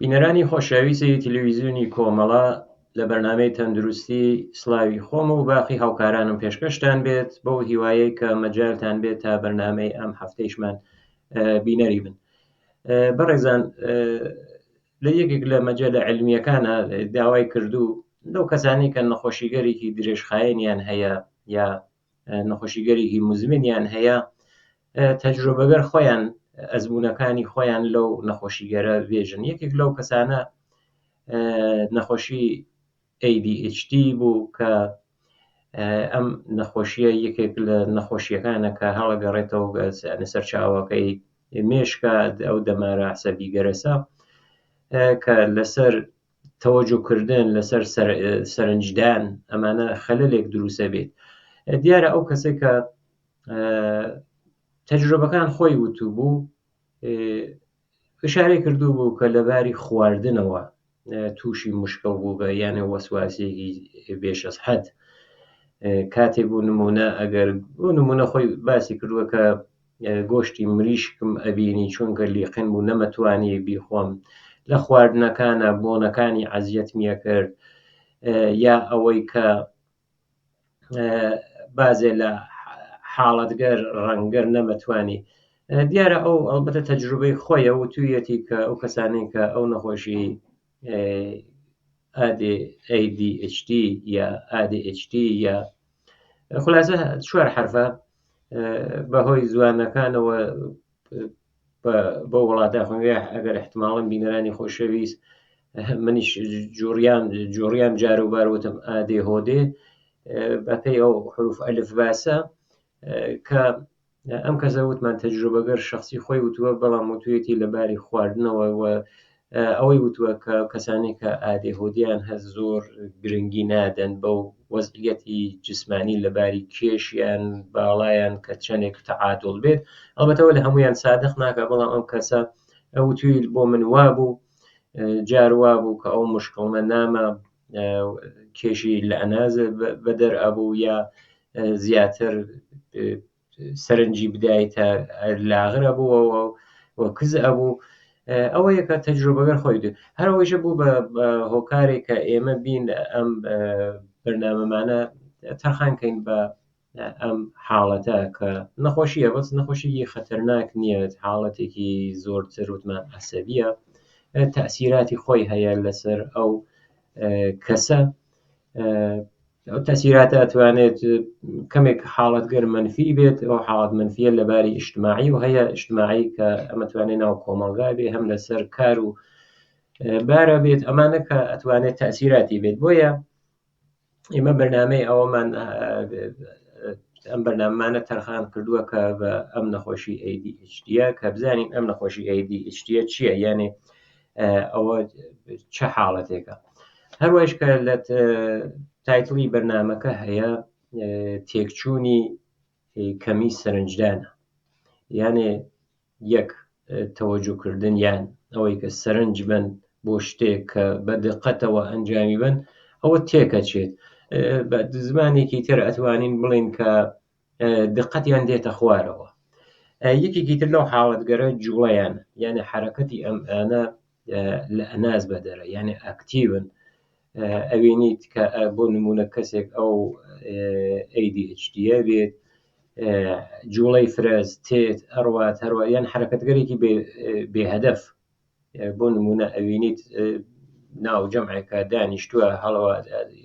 بینەرانی خۆشەویستی تەلەڤیزیۆنی کۆمەڵە، لە بەرنامەی تەندروستی سڵاوی خۆم و باقی هاوکارانم پێشکەشتان بێت بەو هیوایەی کە مەجالتان بێت تا بەرنامەی ئەم هەفتەیشمان بینەری بن. بەڕێزان، لە یەکێک لە مەجەلە عیلمیەکانە داوای کردو لەو کەسانی کە نەخۆشیگەرێکی درێژخایەنیان هەیە یا نەخۆشیگەرێکی مزمنیان هەیە، تەجروبەگەر خۆیان ئەزموونەکانی خۆیان لەو نەخۆشیگەرە بێژن. یەکێک لەو کەسانە نەخۆشی ADHD بوو کە ئەم نەخۆشیە یەکێک لە نەخۆشیەکانە کە هەڵەگەڕێتەوە سەرچاوەکەی مێشکە ئەو دەمارە عەسەبی گەرەسە کە لەسەر تەوەجوکردن لەسەر سەرنجدان ئەمانە خەلەلێک دروستە بێت. دیارە ئەو کەسێک کە تەجروبەکان خۆی وتو بوو ئشارەی کردو بوو کە لەباری خواردنەوە تووشی مشکل بوو بە یانە وەسواسێکی بێش ئەز حەد. کاتێک بوو نمونە ئەگەر بۆ نمونە خۆی باسی کردووە کە گۆشتی مریشکم ئەبینی چونکە لیقین بوو نەمەتوانی بیخۆم، لە خواردنەکانە بۆنەکانی عەزیەتمیە کرد، یا ئەوەی کە بازێ لە حاڵەتگەر ڕەنگەر نەمەتوانی. دیارە ئەو ئەلبەتە تەجروبەی خۆیە و توویەتی کە ئەو کەسانەی کە ئەو نەخۆشی ADHD یا ADHD یا خولاسە 4 حرفە بەهۆی زوانەکانەوە بە وڵاتە خۆنگە ئەگەر احتماڵن بینەرانی خۆشەویست منیش جوڕیان جاروبار وتم ADHD بەپێی ئەو حروف ئەلف باسە کە ئەم کەسە وتمان تەجروبەگەر شخصی خۆی وتووە، بەڵام وتوێتی لەباری خواردنەوە و ئەوەی وتووە کە کەسانی کە ADHDیان هەز زۆر گرنگی نادەن بەو وەزعیەتی جسمانی لەباری کێشیان باڵایان کە چەندێک تەعادڵ بێت. ئەلبەتەوە لە هەمویان سادق ناکە، بەڵام ئەم کەسە ئەوتوی بۆ من وابوو جاروا بوو کە ئەو مشکڵمە نامە کێشی لە ئەنازە بەدەر ئەبوو یا زیاتر سەرنجی بدایتە لاغرە بووەوە و کز ئەبوو. ئەوە یەکە تەجروبەگەر خۆی دێ. هەروەیشە بوو بە هۆکارێک کە ئێمە بین ئەم بەرنامەمانە تەرخانکەین بە ئەم حاڵەتە کە نەخۆشیە، بەس نەخۆشیی خەتەرناک نییە، حاڵەتێکی زۆرتر وتمان عەسەبیە، تەئسیراتی خۆی هەیە لەسەر ئەو کەسە. ئەو تەئسیراتە ئەتوانێت کەمێک حاڵەتگەر منفی بێت، ئەو حاڵەت منفیە لەباری ئیجتماعی و هەیە ئیجتماعی کە ئەمەتوانێت ناو کۆمەڵگا بێ، هەم لەسەر کار و بارە بێت، ئەمانە کە ئەتوانێت تەئسیراتی بێت. بۆیە ئێمە بەرنامەی ئەوەمان ئەم بەرنامانە تەرخان کردووە کە بە ئەم نەخۆشی ADHDە کە بزانین ئەم نەخۆشی ADHDە چییە، یانێ ئەوە چه حاڵەتێکە. هەروەش کە لە تایتڵی بەرنامەکە هەیە تێکچوونی کەمی سەرنجدانە، یانێ یەک تەوەجوکردن یان ئەوەی کە سەرنج بن بۆ شتێک کە بە دقەتەوە ئەنجامی بن ئەوە تێکەچێت. بە زمانێکی تر ئەتوانین بڵین کە دقەتیان دێتە خوارەوە. یەکێکی تر لەو حاڵەتگەرە جوڵەیان، یانێ حرەکەتی ئەمانە لە ئەناز بەدەرە، یانێ ئەکتیون. ئەوێنیت کە بۆ نمونە کەسێک ئەو ADHDە بێت، جوڵەی فرەز تێت ئەڕوات هەروە یان حرەکەتگەرێکی بێهەدەف. بۆ نمونە ئەوێنیت ناو جەمعێکە دانیشتووە هەڵەوە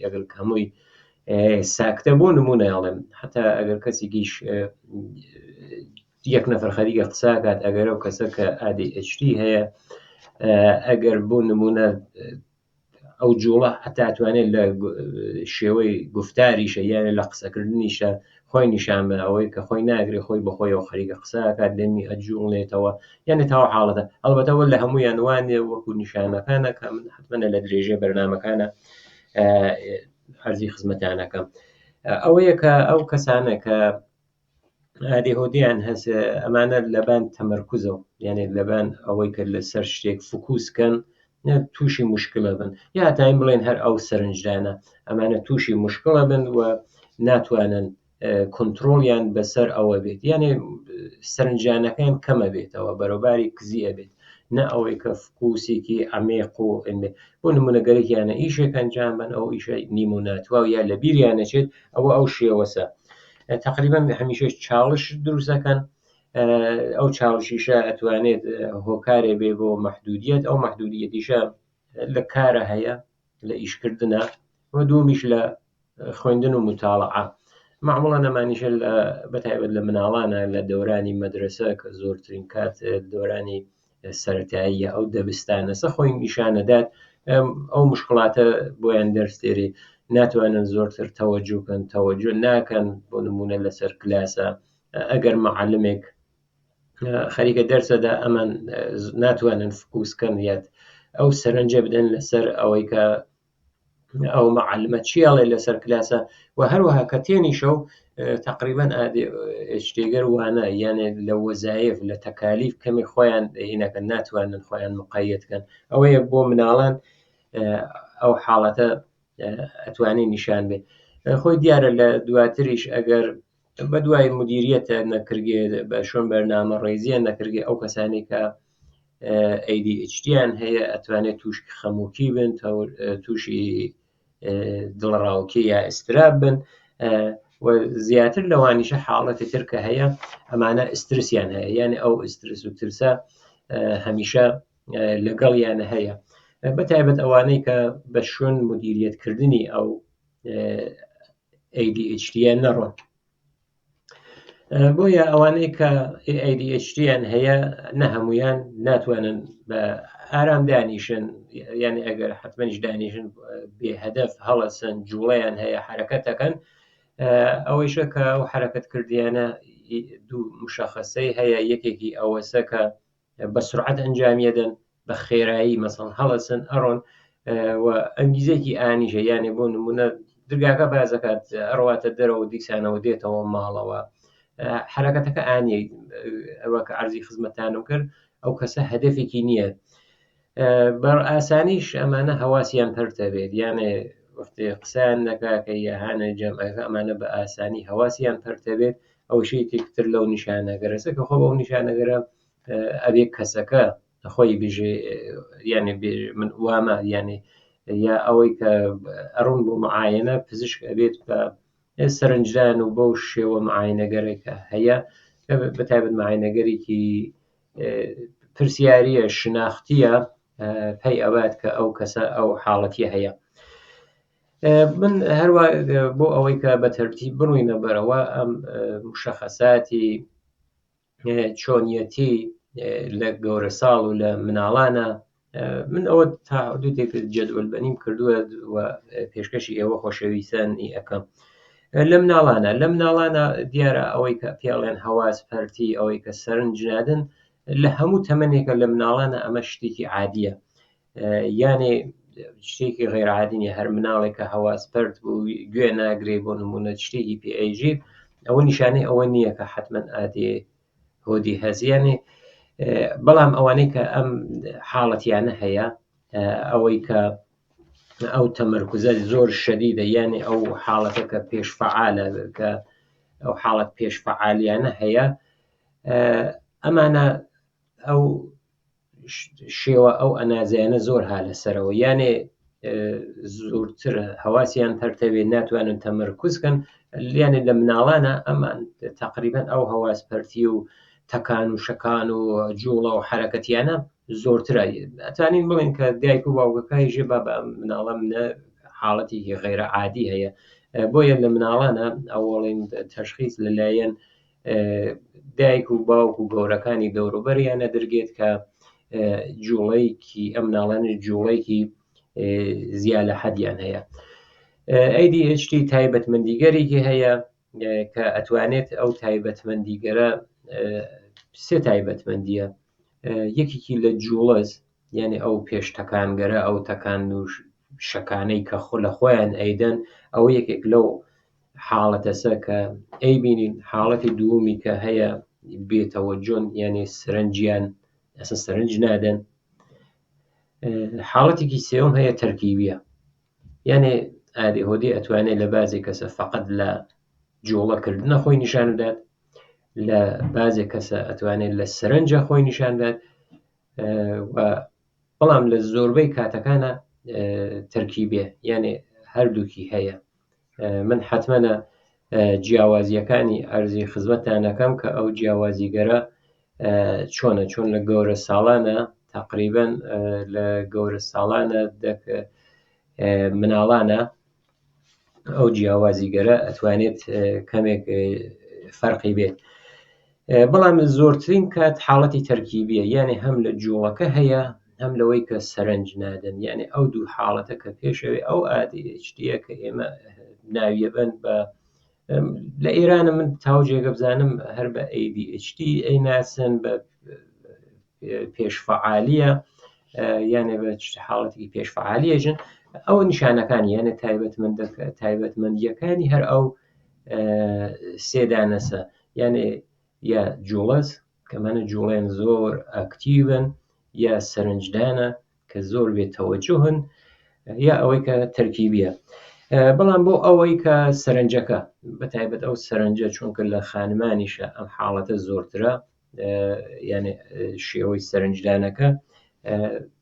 ئەگەر هەمووی ساکتە، بۆ نمونە ئەڵێم حتا ئەگەر کەسێکیش یەک نەفەر خەریکە قساکات، ئەگەر ئەو کەسە کە ADHD هەیە ئەگەر بۆ نمونە ئەو جوڵە حتا ئەتوانێت لە شێوەی گفتاریشە یانە لە قسەکردنیشە خۆی نیشان بە ئەوەی کە خۆی ناگرێت خۆی بەخۆی ئەو خەریکە قساکات دەمی ئەجوڵێتەوە، یانە تاوە حاڵەتە. ئەلبەتەوە لە هەمویان وانێ وەکو نیشانەکانە کە من حتمەنە لە درێژێ بەرنامەکانە عەرزی خزمەتانەکەم. ئەوەیە کە ئەو کەسانە کە ADHDیان هەست ئەمانە لەبان تەمەرکوزە، یانێ لەبان ئەوەی کە لەسەر شتێک فوکوسکەن تووشی مشکلە بن، یا هەتاین بڵێن هەر ئەو سەرنجدانە ئەمانە تووشی مشکلە بن و ناتوانن کۆنتڕۆڵیان بەسەر ئەوە بێت، یانێ سەرنجانەکەیان کەمە بێتەوە بەرەباری کزیە بێت. نە ئەوەی کە فکوسێکی عەمیق و بۆ نمونەگەرێکیانە ئیشێک ئەنجام بن ئەو ئیشە نیمونەتواو یا لە بیریانەچێت ئەو شێوەسە تقریبا هەمیشە چاڵش دروستەکەن ئەو چاڵشیشە ئەتوانێت هۆکارێ بێ بۆ مەحدودیت ئەو مەحدودیەتیشە لە کارە هەیە لە ئیشکردنە و دومیش لە خوێندن و متاڵعە معموڵە نەمانیشە بەتایبەت لە مناڵانە لە دەورانی مەدرسە کە زۆرترین کات دەورانی سەرەتایی ئەو دەبستانەسە خۆی نیشانەدات ئەو مشکلاتە بۆیان دەرسێری ناتوانن زۆرتر تەوەجوکەن تەوەجو ناکەن بۆ نمونە لەسەر کلاسە ئەگەر مەعەلمێک خەریکە دەرسەدا ئەمان ناتوانن فکوسکەن یاد ئەو سەرنجە بدەن لەسەر ئەوەی کە ئەو مەعەلمە چیاڵێ لەسەر کلاسە و هەروەها کە تێنیشە و تقریبا شتێگەر وانە یانێ لە وەزایف لە تەکالیف کەمی خۆیان هینەکە ناتوانن خۆیان مقایەتکەن ئەوەیە بۆ مناڵان ئەو حاڵەتە ئەتوانی نیشان بێ خۆی دیارە لە دواتریش ئەگەر بە دوای مدیریەتە نەکرگێ بە شۆن بەرنامە ڕێزیان نەکرگێ ئەو کەسانی کە ADHDیان هەیە ئەتوانێت تووشی خەموکی بن تووشی دڵڕاوکی یا ئستراب بن و زیاتر لەوانیشە حاڵەتی ترکە هەیە ئەمانە ئسترسیان هەیە یعنی ئەو ئسترس و ترسە هەمیشە لەگەڵیانە هەیە بەتایبەت ئەوانەی کە بە شوێن مدیریەتکردنی ئەو ADHDیان نەڕۆن بۆیە ئەوانەی کە ADHDیان هەیە نە هەمویان ناتوانن بە ئارام دانیشن یعنی ئەگەر حتمەنیش دانیشن بێهەدەف هەڵەسن جوڵەیان هەیە حرەکەتەکەن ئەوەیشە کە ئەو حرەکەت کردیانە دوو مشەخەسەی هەیە یەکێکی ئەوەسە کە بە سرعەت ئەنجامیەدەن بە خێرایی مەسەڵەن هەڵەسن ئەڕۆن و ئەنگیزێکی ئانیشە یانێ بۆ نمونە درگاکە بازەکات ئەڕواتە دەرەوە دیسانەوە دێتەوە ماڵەوە حرەکەتەکە ئانی ئەوە کە عەرزی خزمەتانم کرد ئەو کەسە هەدەفێکی نییە بەڕ ئاسانیش ئەمانە هەواسیان پەرتە بێت یانێ وەختێ قسەیان نەکاکە یاهانە جەمعەکە ئەمانە بە ئاسانی هەواسیان پەرتە بێت ئەو شەیەکێکتر لەو نیشانەگەرەسە کە خۆ بەو نیشانەگەرە ئەبێ کەسەکە خۆی بژێ یعنی من وامە یعنی یا ئەوەی کە ئەڕوون بۆ معاینە پزیشک ئەبێت بە سەرنجدان و بەو شێوە معاینەگەرێکە هەیە بەتایبەت معاینەگەرێکی پرسیاریە شناختیە پێی ئەوات کە ئەو کەسە ئەو حاڵەتی هەیە من هەروە بۆ ئەوەی کە بە تەرتیب بڕووینە بەرەوە ئەم مشەخەساتی چۆنیەتی لە گەورە ساڵ و لە مناڵانە من ئەوە تا حدودێک جەدوەلبەنیم کردووە و پێشکەشی ئێوە خۆشەویستانی ئەەکەم لە مناڵانە دیارە ئەوەی کە پێڵێن هەواز پەرتی ئەوەی کە سەرنج نادن لە هەموو تەمەنێکە لە مناڵانە ئەمە شتێکی عادیە یانێ شتێکی غێرعادینی هەر مناڵێکە هەواز پەرت بوو گوێ ناگرێ بۆ نمونە شتێکی پێئەیژیر ئەوە نیشانەی ئەوە نییە کە حتمەن ئادێ هۆدی هەزیانێ بەڵام ئەوانەی کە ئەم حاڵەتیانە هەیە ئەوەی کە ئەو تەمەرکوزە زۆر شەدیدە یعنی ئەو حاڵەتە کە پێشفەعالە کە ئەو حاڵەت پێشفەعالیانە هەیە ئەمانە ئەو شێوە ئەو ئەنازیانە زۆر ها لەسەرەوە یانێ زۆرتر هەواسیان پەرتەوێت ناتوانن تەمەرکوزکەن یانێ لە مناڵانە ئەمان تقریبا ئەو هەواز پەرتی و تەکان و شەکان و جوڵە و حرەکەتیانە زۆرترە ئەتوانین بڵێن کە دایک و باوکەکەی ژێ بە مناڵە منە حاڵەتێکی غێرە عادی هەیە بۆیە لە مناڵانە ئەوڵین تەشخیص لەلایەن دایک و باوک و گەورەکانی دەوروبەریانە دەرگێت کە جوڵەیەکی ئەم مناڵانە جوڵەیەکی زیاد لە حەدیان هەیە ADHD تایبەتمەندیگەرێکی هەیە کە ئەتوانێت ئەو تایبەتمەندیگەرە سێ تایبەتمەندیە یەکێکی لە جوڵەز یعنی ئەو پێشتەکانگەرە ئەو تەکان و شەکانەی کە لە خۆیان ئەیدەن ئەو یەکێک لەو حاڵەتەسە کە ئەیبینین حاڵەتی دووەمی کە هەیە بێتەوەجۆن یعنی سەرنجیان ئەسن سەرنج نادەن حاڵەتێکی سێوم هەیە تەرکیبیە یعنی ADHD ئەتوانێت لە بازێک کەسە فقط لە جوڵەکردنە خۆی نیشان بدات لە بازێک کەسە ئەتوانێت لە سەرنجە خۆی نیشان بدات بەڵام لە زۆربەی کاتەکانە تەرکیبێ، یعنی هەردووکی هەیە. من حتممەە جیاوازیەکانی ئەرزی خزمەتتان دەکەم کە ئەو جیاوازیگەرە چۆنە، چۆن لە گەورە ساڵانە تقریبەن لە گەورە ساڵانە مناڵانە ئەو جیاوازیگەرە ئەتوانێت کەمێک فەرقی بێت. بەڵام زۆرترین کات حاڵەتی تەرکیبیە، یعنی هەم لە جوڵەکە هەیە هەم لەوەی کە سەرنج نادەن، یعنی ئەو دوو حاڵەتە کە پێشەوەی ئەو ADHDە کە ئێمە ناویەبن بە لە ئێرانە من تاوجێگە بزانم هەر بە ADHD ئەیناسن بە پێشفەعالیە، یانێ بە حاڵەتی پێشفەعالیەژن ئەو نیشانەکانی یانە تایبەتمەندیەکانی هەر ئەو سێدانەسە، یانێ یا جوڵەس کەمانە جوڵێن زۆر ئاکتیڤن، یا سەرنجدانە کە زۆر بێتەوەجهن، یا ئەوەی کە تەرکیبیە. بەڵام بۆ ئەوەی کە سەرنجەکە بەتایبەت ئەو سەرنجە چونکە لە خانمانیشە ئەم حاڵەتە زۆرترە، یعنی شێوەی سەرنجدانەکە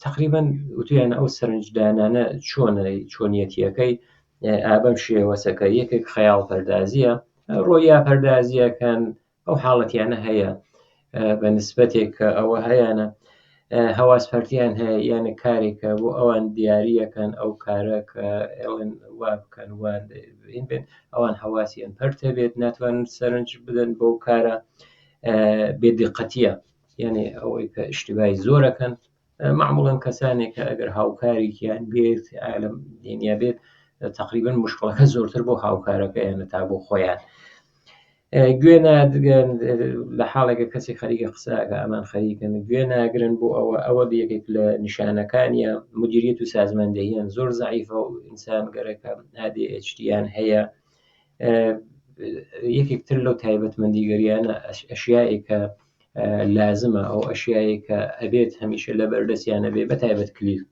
تقریبا وتیان ئەو سەرنجدانانە چۆنیەتیەکەی ئابەم شێوەسەکە یەکێک خەیاڵ پەردازیە، ڕۆیا پەردازیەکان ئەو حاڵەتیانە هەیە بە نسبەتێک کە ئەوە هەیەە هەواسپەرتیان هەیە، یانە کارێکە بۆ ئەوان دیاریەکەن ئەو کارە کە ئێڵێن وا بکەن وان بێن ئەوان هەواسیان پەرتە بێت ناتوانن سەرنج بدەن بۆ کارە بێدقەتیە، یعنی ئەوەی کە ئیشتیبای زۆرەکەن معموڵەن کەسانێک کە ئەگەر هاوکارێکیان بێت عالم دینیا بێت تقریبا مشکڵەکە زۆرتر بۆ هاوکارەکە یانە تا بۆ خۆیان گوێ نادگەن لە حاڵێکە کەسی خەریکە قساکە ئەمان خەریکن گوێ ناگرن بۆ ئەوە یەکێک لە نیشانەکانیە. مدیریت و سازماندەهیان زۆر زەعیفە و ئینسان گەرەکە ADHDیان هەیە. یەکێکتر لەو تایبەتمەندیگەریانە ئەشیایەکە لازمە، ئەو ئەشیایەکە ئەبێت هەمیشە لە بەردەستیانە بێ، بەتایبەت کلیف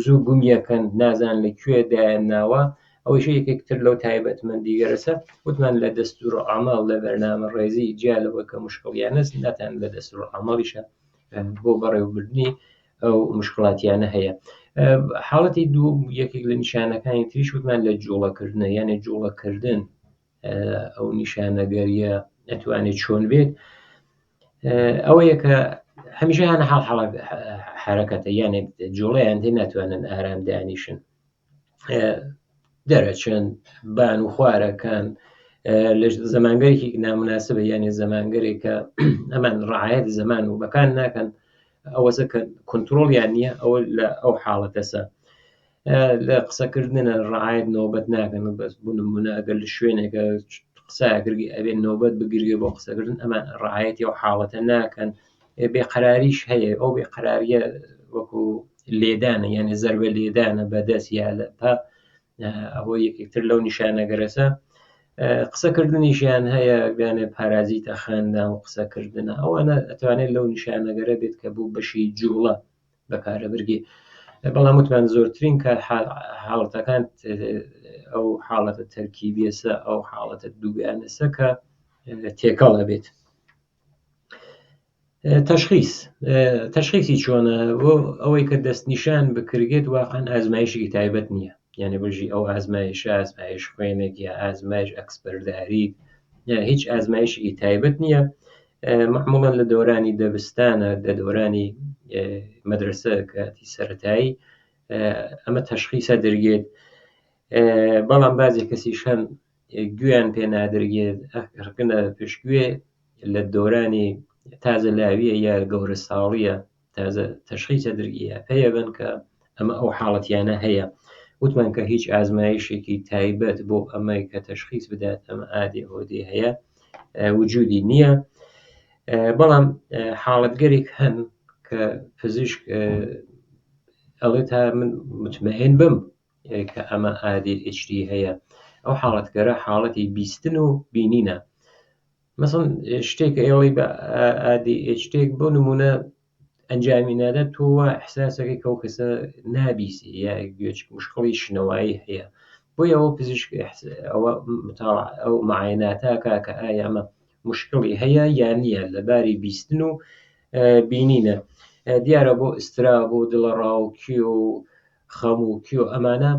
زوو گومیەکەن نازان لەکوێ دایانناوە، ئەوەیش یەکێکتر لەو تایبەتمەندیگەرەسە وتمان لە دەستورعەمەڵ لە بەرنامەڕێزی جیالەوە کە مشکڵیانەست ناتان لە دەستورعەمەڵیشە بۆ بەڕێوەبردننی ئەو مشکڵاتیانە هەیە. حاڵەتی دوو یەکێک لە نیشانەکانی تریش وتمان لە جوڵەکردنە، یانە جوڵەکردن ئەو نیشانەگەریە ئەتوانێت چۆن بێت، ئەوەیە کە هەمیشە هەنە حاڵ حرەکەتە، یانێ جوڵەیان تێ ناتوانن ئارام دانیشن، دەرەچن بان و خوارەکان لە زەمانگەرێکی نامناسبە، یعنی زەمانگەرێکە ئەمان ڕعایەت زەمان و بەکان ناکەن، ئەوەسە کە کۆنتترۆلیان نییە ئەوە لە ئەو حاڵەتەسە لە قسەکردنە ڕعایەت نۆبەت ناکەن، بەس بوونمونە ئەگەر لە شوێنێکە قساکردی ئەبێت نۆبەت بگیرێ بۆ قسەکردن ئەمان ڕعایەتی ئەو حاڵەتە ناکەن، بێقەراریش هەیە، ئەو بێقەراریە وەکو لێدانە، یعنی زەربە لێدانە بەدەست یا لە پا، ئەوە یەکێکتر لەو نیشانەگەرەسە. قسەکردنیشیان هەیە بیانێ پارازیتە خاندا و قسەکردنە، ئەوانە ئەتوانێت لەو نیشانەگەرە بێت کە بوو بەشی جوڵە بەکارە بەرگێ. بەڵام وتمان زۆرترین کە حاڵەتەکان ئەو حاڵەتە تەرکیبیەسە، ئەو حاڵەتە دووگانەسە کە تێکەڵە بێت. تەشخیصی چۆنە بۆ ئەوەی کە دەستنیشان بکرێت واقعا ئازمایشی تایبەت نییە، یعنی بژی ئەو ئازمایش خوێنێک یا ئازمایش ئەکسپەرداری هیچ ئازمایشی تایبەت نییە. معموڵەن لە دۆرانی دەبستانە لە دۆرانی مەدرسە کاتی سەرەتایی ئەمە تەشخیصە دەرگێت، بەڵام بازێ کەسیشان گوێیان پێ نادرگێت ئەرکنە پشتگوێ لە دۆرانی تازە لاویە یا گەورە ساڵیە تازە تەشخیصە دەرگیە پێیە بن کە ئەمە ئەو حاڵەتیانە هەیە. وتمان کە هیچ ئازمایشێکی تایبەت بۆ ئەمەی کە تەشخیص بدات ئەمە ADHD هەیە وجودی نییە، بەڵام حاڵەتگەرێک هەن کە پزیشک ئەڵێ تا من متمەئن بم کە ئەمە ADHD هەیە، ئەو حاڵەتگەرە حاڵەتی بیستن و بینینە. مەسەڵەن شتێک ئێڵی بە ADHD بۆ نمونە ئەنجامی نادات تۆ ئەحساسەکەی کە ئەو کەسە نابیسی یا گوێچ مشکڵی شنەوایی هەیە، بۆی ئەوە پزیشک ئەوە ئەو معایناتاکە کە ئایا ئەمە مشکڵی هەیە یان نییە لەباری بیستن و بینینە. دیارە بۆ ئسترا بۆ دڵەڕاوکی و خەم و کی و ئەمانە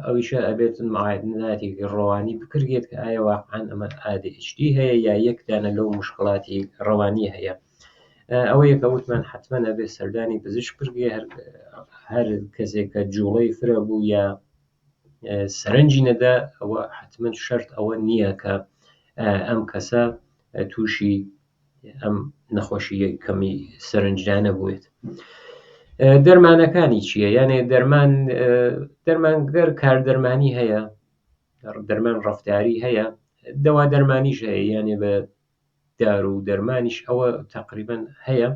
ئەویشە ئەبێتن معایناتێکی ڕەوانی بکرێت کە ئایا واقعان ئەمە ADHD هەیە یا یەکدانە لەو مشکڵاتی ڕەوانی هەیە. ئەوەیە کە وتمان حتممە ئەبێ سەردانی پزیشک بگرێ هەر کەسێک کە جوڵەی فرە بوو یا سەرنجی نەدا ئەوە حتمما شەرت ئەوە نییە کە ئەم کەسە تووشی ئەم نەخۆشی کەمی سەرنجدانە بووێت. دەرمانەکانی چییە؟ یانێ دەرمانگەر کاردەرمانی هەیە، دەرمان ڕەفتاری هەیە، دەوا دەرمانیش هەیە، یانێ بە دار و دەرمانیش ئەوە تقریبا هەیە،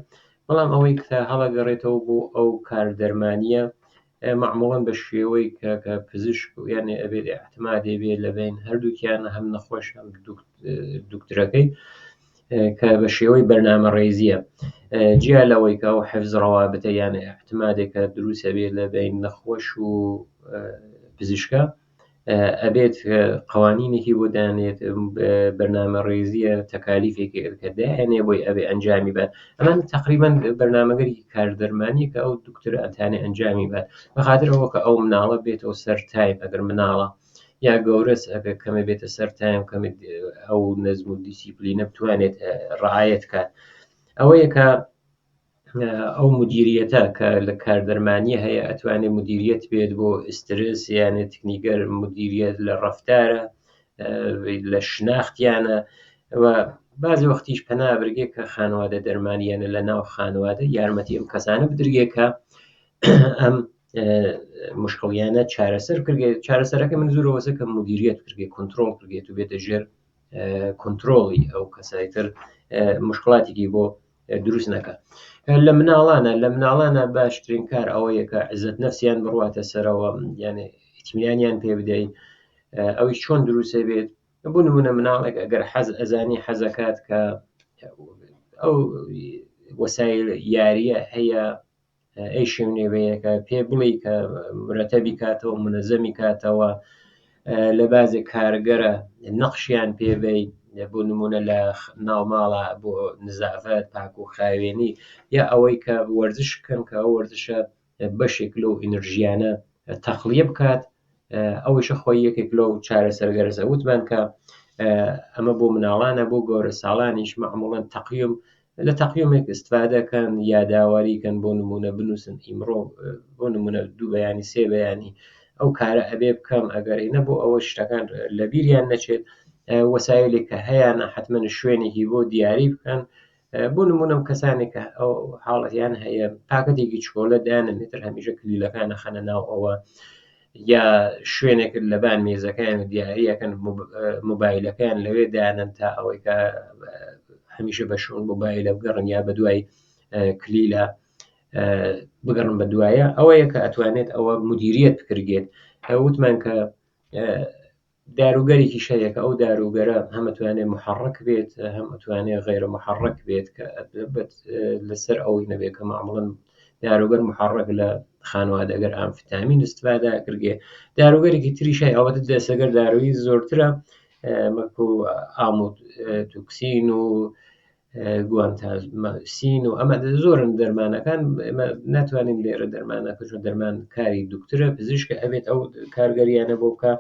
بەڵام ئەوەی کە هەڵەگەڕێتەوە بۆ ئەو کاردەرمانیە معموڵەن بە شێوەی کە پزیشک یانێ ئەبێت احتیمادێ بێت لەبین هەردووکیانە هەم نەخۆش هەم دکتۆرەکەی کە بە شێوەی بەرنامەڕێزیە جیا لەوەی کە ئەو حفز ڕەوابتە یانە احتیمادێکە دروستە بێت لەبین نەخۆش و پزیشکە ئەبێت قوانینێکی بۆ دانێت بەرنامەڕێزیە تەکالیفێکی کە داهێنێ بۆی ئەبێ ئەنجامی بات. ئەمان تقریبا بەرنامەگەری کاردەرمانی کە ئەو دکتۆر ئەتانێ ئەنجامی بات بەخاطر ئەوە کە ئەو مناڵە بێتەوە سەر تایم ئەگەر مناڵە یا گەورەس ئەگەر کەمە بێتە سەر تایم کەم ئەو نەزم و دیسیپلینە بتوانێت ڕعایەت کات. ئەوەیە کە ئەو مدیریەتە کە لە کاردەرمانی هەیە ئەتوانێت مدیریەت بێت بۆ ئسترس یانێ تکنیگەر مدیریەت لە ڕەفتارە لە شناختیانە و بعضی وەختیش پەنابرگێت کە خانوادە دەرمانیانە لە ناو خانوادە یارمەتی ئەم کەسانە بدرگێت کە ئەم مشکڵیانە چارەسەر کرێت. چارەسەرەکە من زۆرەوەسە کە مدیریەت کرێت کۆنتترۆل کرێت و بێتە ژێر کۆنتترۆڵی ئەو کەسایتر مشکڵاتێکی بۆ دروست نەکات. لە مناڵانە باشترین کار ئەوەیە کە عزت نەفسیان بڕواتە سەرەوە یانێ ئیتمینانیان پێ بدەیت. ئەوی چۆن دروستە بێت بۆ نمونە مناڵێک ئەگەر ئەزانی حەزەکات کە ئەو وەسایل یاریە هەیە ئەی شوێنێوەیەکە پێ بڵێ کە مرەتەبی کاتەوە منەزەمی کاتەوە لە بازێک کارگەرە نەخشیان پێبەی بۆ نمونە لە ناوماڵە بۆ نزافەت پاک و خاوێنی یا ئەوەی کە وەرزش بکەن کە ئەو وەرزشە بەشێک لەو ئینرژیانە تەخلیە بکات ئەوەشە خۆی یەکێک لەو چارەسەرگەرزە. وتمان کە ئەمە بۆ مناڵانە بۆ گەورە ساڵانیش معموڵەن تەقیوم لە تەقیومێک استفادەکەن یا داواریکەن بۆ نمونە بنووسن ئیمڕۆ بۆ نمونە 2 بەیانی 3 بەیانی ئەو کارە ئەبێ بکەم ئەگەرینە بۆ ئەوە شتەکان لە بیریان نەچێت وەسایلێک کە هەیەە حتمما شوێنێکی بۆ دیاری بکەن بۆ نمونە کەسانێک ئەو حاڵەتیان هەیە پاکەتێکی چکۆلە دانێتتر هەمیشە کلیلەکانە خەنە ناو ئەوە یا شوێنێک لەبان مێزەکان دیاریەکەن مۆبایلەکان لەوێ دانن تا ئەوەی کە هەمیشە بە شوون مۆبایلە بگەڕن یا بە دوای کلیلە بگەڕن بە دوایە ئەوەیە کە ئەتوانێت ئەوە مدیریەت بکرێت. وتمان کە داروگەرێکی شەیەکە ئەو داروگەرە هەم ئەتوانێت محرک بێت هەم ئەتوانێت غیرە محرک بێت کە لەسەر ئەوەی نەبێت کە معموڵەن داروگەر محرک لە خانوادەگەر ئامفتامین استفاده کرێ. داروگەرێکی تریشای ئەوەتە دەسەگەر دارویی زۆرترە مەکو ئاموتوکسین و گوانتازماسین و ئەمە زۆرن دەرمانەکان ناتوانین لێرە دەرمانەکە چۆن دەرمان کاری دکتۆرە پزیشکە ئەبێت ئەو کارگەریانە بۆ بکە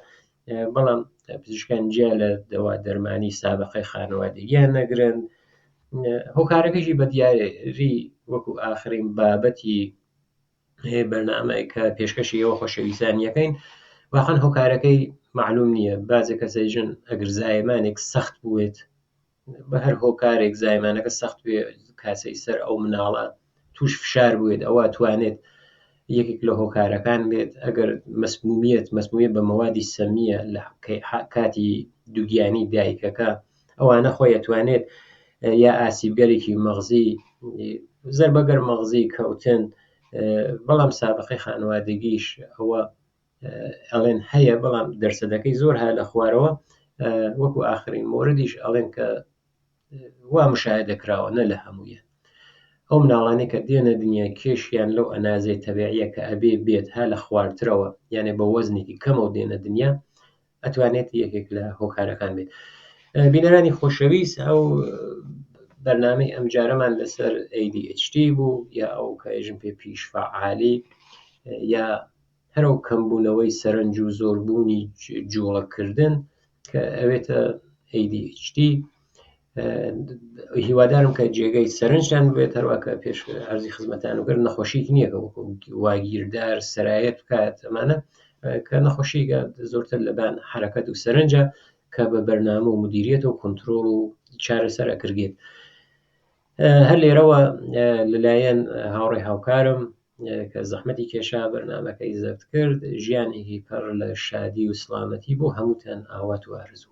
بەڵام پزیشکان جیا لە دەوا دەرمانی سابقەی خانوادگیان نەگرن. هۆکارەکەشی بە دیاری وەکو ئاخرین بابەتی بەرنامەی کە پێشکەشی ئەوە خۆشەویستانیەکەین واقعا هۆکارەکەی معلوم نییە. بازێک کەسەیژن ئەگەر زایمانێک سەخت بوێت بە هەر هۆکارێک زایمانەکە سەخت بێ کاسەی سەر ئەو مناڵە توش فشار بوێت ئەوە توانێت یەکێک لە هۆکارەکان بێت. ئەگەر مەسمومیت بە مەوادی سەمیە لە کاتی دووگیانی دایکەکە ئەوانە خۆی ئەتوانێت یا ئاسیبگەرێکی مەغزی زەربەگەر مەغزی کەوتن بەڵام سابقەی خانوادگیش ئەوە ئەڵێن هەیە بەڵام دەرسەدەکەی زۆر هەیە لە خوارەوە وەکو ئاخرین مۆردیش ئەڵێن کە وا مشاهدەکراوە نە لە هەموویە. ئەو مناڵانەی کە دێنە دنیا کێشیان لەو ئەنازەی تەبیعیە کە ئەبێ بێت ها لە خواردترەوە یانێ بە وەزنێکی کەمەوە دێنە دنیا ئەتوانێت یەکێک لە هۆکارەکان بێت. بینەرانی خۆشەویست ئەو بەرنامەی ئەم جارەمان لەسەر ADHD بوو یا ئەو کە ئێژن پێ پیشفەعالی یا هەرو کەمبوونەوەی سەرنج و زۆربوونی جوڵەکردن کە ئەوێتە ADHD. هیوادارم کە جێگەی سەرنجتان بێت، هەروەکە پێش عەرزی خزمەتتان وەکرد نەخۆشیک نییە کە واگیردار سەرایەت بکات ئەمانە، کە نەخۆشیگە زۆرتر لەبان حرەکەت و سەرنجە کە بە بەرنامە و مدیریەت و کۆنتڕۆڵ و چارەسەر ئەکرێت. هەر لێرەوە لەلایەن هاوڕێی هاوکارم کە زەحمەتی کێشا بەرنامەکەی زەبت کرد، ژیانێکی پڕ لە شادی و سڵامەتی بۆ هەمووتان ئاوات و ئارزوو.